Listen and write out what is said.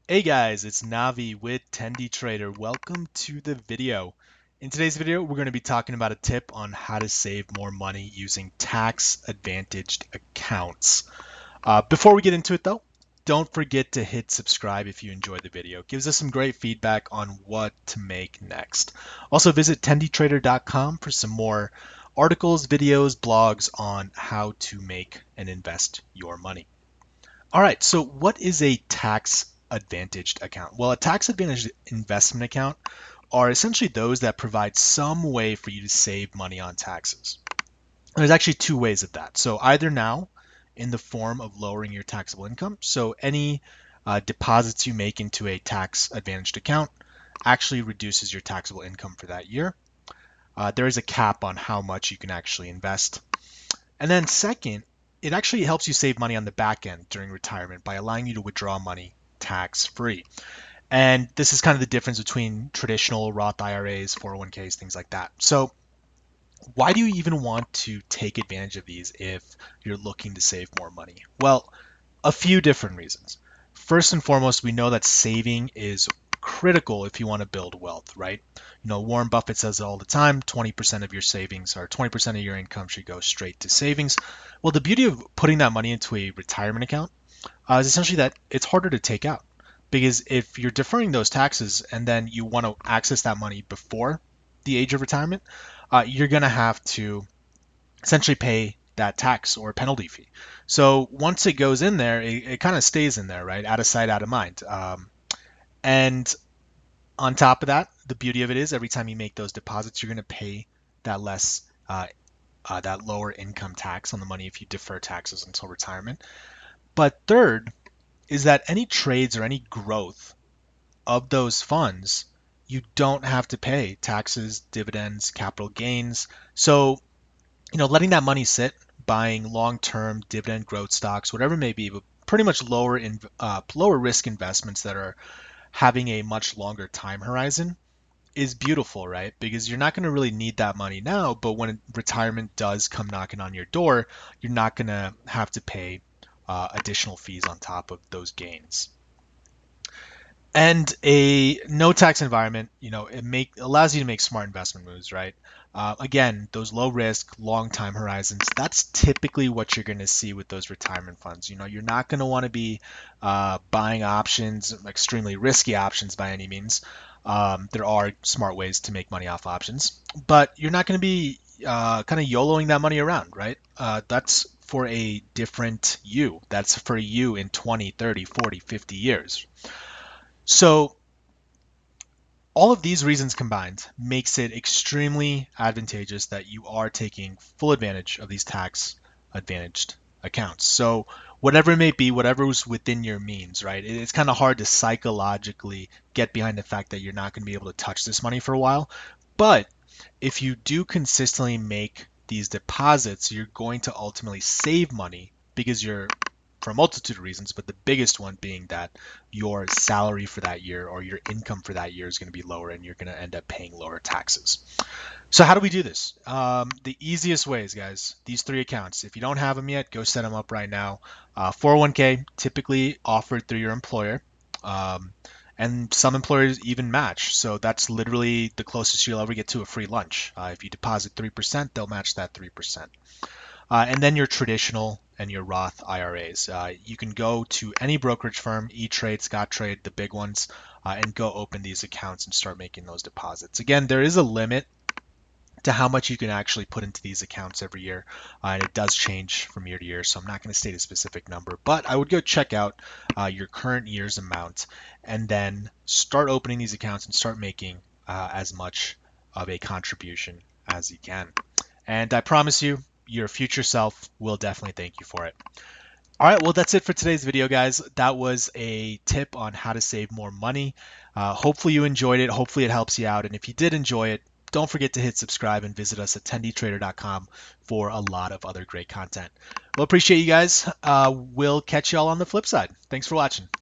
Hey guys, it's Navi with TendieTrader. Welcome to the video. In today's video, we're going to be talking about a tip on how to save more money using tax-advantaged accounts. Before we get into it though, don't forget to hit subscribe if you enjoyed the video. It gives us some great feedback on what to make next. Also visit TendieTrader.com for some more articles, videos, blogs on how to make and invest your money. All right, so what is a tax advantaged account? Well, a tax advantaged investment account are essentially those that provide some way for you to save money on taxes. There's actually two ways of that. So either now in the form of lowering your taxable income. So any deposits you make into a tax advantaged account actually reduces your taxable income for that year. There is a cap on how much you can actually invest. And then second, it actually helps you save money on the back end during retirement by allowing you to withdraw money tax free. And this is kind of the difference between traditional Roth IRAs, 401ks, things like that. So why do you even want to take advantage of these if you're looking to save more money? Well, a few different reasons. First and foremost, we know that saving is critical if you want to build wealth, right? Warren Buffett says it all the time, 20% of your savings or 20% of your income should go straight to savings. Well, the beauty of putting that money into a retirement account is essentially that it's harder to take out. Because if you're deferring those taxes and then you want to access that money before the age of retirement, you're going to have to essentially pay that tax or penalty fee. So once it goes in there, it kind of stays in there, right? Out of sight, out of mind. And on top of that, the beauty of it is every time you make those deposits, you're going to pay that less, that lower income tax on the money if you defer taxes until retirement. But third is that any trades or any growth of those funds, you don't have to pay taxes, dividends, capital gains. So letting that money sit, buying long-term dividend growth stocks, whatever it may be, but pretty much lower risk investments that are having a much longer time horizon is beautiful, right? Because you're not going to really need that money now, but when retirement does come knocking on your door, you're not going to have to pay additional fees on top of those gains. And a no tax environment, it allows you to make smart investment moves, right? Again, those low risk, long time horizons, that's typically what you're going to see with those retirement funds. You're not going to want to be buying options, extremely risky options by any means. There are smart ways to make money off options, but you're not going to be kind of YOLOing that money around, right? That's for a different you. That's for you in 20, 30, 40, 50 years. So all of these reasons combined makes it extremely advantageous that you are taking full advantage of these tax advantaged accounts. So whatever it may be, whatever is within your means, right? It's kind of hard to psychologically get behind the fact that you're not going to be able to touch this money for a while. But if you do consistently make these deposits, you're going to ultimately save money because you're for a multitude of reasons, but the biggest one being that your salary for that year or your income for that year is going to be lower and you're going to end up paying lower taxes. So how do we do this? The easiest ways, guys, these three accounts. If you don't have them yet, go set them up right now. 401k, typically offered through your employer. And some employers even match. So that's literally the closest you'll ever get to a free lunch. If you deposit 3%, they'll match that 3%. And then your traditional and your Roth IRAs. You can go to any brokerage firm, E-Trade, Scottrade, the big ones, and go open these accounts and start making those deposits. Again, there is a limit to how much you can actually put into these accounts every year, and it does change from year to year, so I'm not going to state a specific number, but I would go check out your current year's amount and then start opening these accounts and start making as much of a contribution as you can. And I promise you, your future self will definitely thank you for it. All right, well, that's it for today's video, guys. That was a tip on how to save more money. Hopefully you enjoyed it. Hopefully it helps you out. And if you did enjoy it, don't forget to hit subscribe and visit us at TendieTrader.com for a lot of other great content. We'll appreciate you guys. We'll catch you all on the flip side. Thanks for watching.